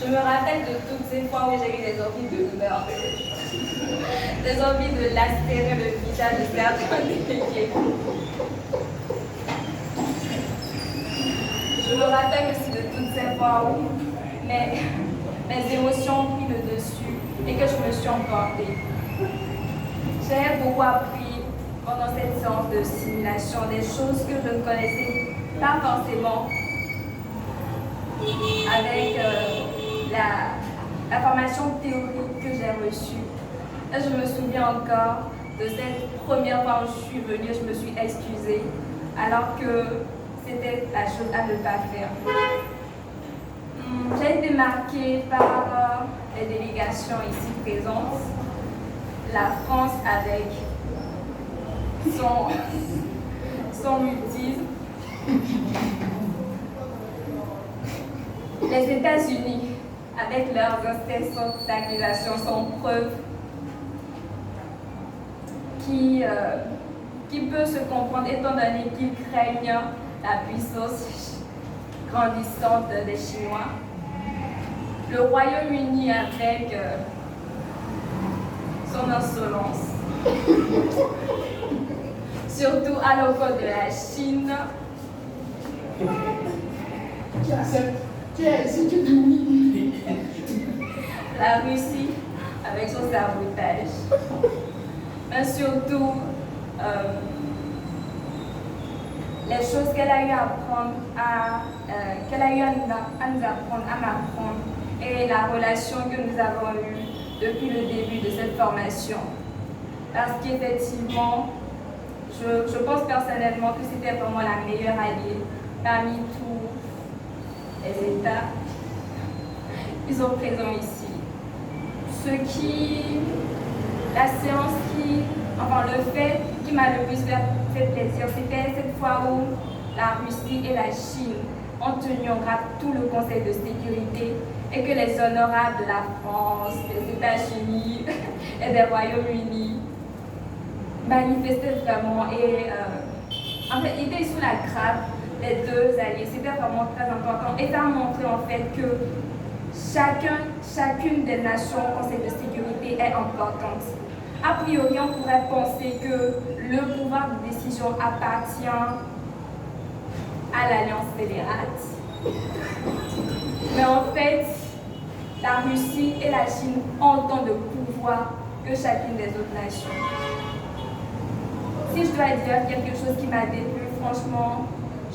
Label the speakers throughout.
Speaker 1: Je me rappelle de toutes ces fois où j'ai eu des envies de meurtre, des envies de lacérer le visage de certains délégués. Je me rappelle aussi de toutes ces fois où mes émotions ont pris le dessus et que je me suis emportée. J'ai beaucoup appris pendant cette séance de simulation, des choses que je ne connaissais pas forcément avec la formation théorique que j'ai reçue. Là, je me souviens encore de cette première fois où je suis venue, je me suis excusée, alors que c'était la chose à ne pas faire. J'ai été marquée par les délégations ici présentes, la France avec son mutisme, les États-Unis avec leurs incessantes accusations sans preuve qui peut se comprendre étant donné qu'ils craignent la puissance grandissante des Chinois. Le Royaume-Uni avec son insolence, surtout à l'encontre de la Chine.
Speaker 2: Tu acceptes, tu es ici, tu dis oui.
Speaker 1: La Russie avec son sabotage. Mais surtout, les choses qu'elle a eu à apprendre qu'elle a eu à nous apprendre, à m'apprendre, et la relation que nous avons eue depuis le début de cette formation. Parce qu'effectivement, je pense personnellement que c'était vraiment la meilleure alliée parmi tous les États qui sont présents ici. La séance le fait qui m'a le plus fait plaisir, c'était cette fois où la Russie et la Chine ont tenu en garde tout le Conseil de sécurité et que les honorables de la France, des États-Unis et des Royaumes-Unis manifestaient vraiment en fait, ils étaient sous la grappe des deux alliés. C'était vraiment très important et ça a montré en fait que chacune des nations au Conseil de sécurité est importante. A priori, on pourrait penser que le pouvoir de décision appartient à l'Alliance scélérate. Mais en fait, la Russie et la Chine ont autant de pouvoir que chacune des autres nations. Si je dois dire quelque chose qui m'a déplu, franchement,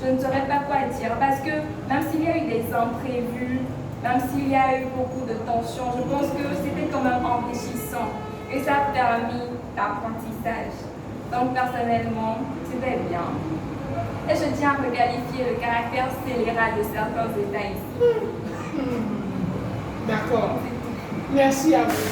Speaker 1: je ne saurais pas quoi dire. Parce que même s'il y a eu des imprévus, même s'il y a eu beaucoup de tensions, je pense que c'était quand même enrichissant. Et ça a permis l'apprentissage. Donc personnellement, c'était bien. Et je tiens à requalifier le caractère scélérat de certains États ici.
Speaker 2: D'accord. Merci à vous.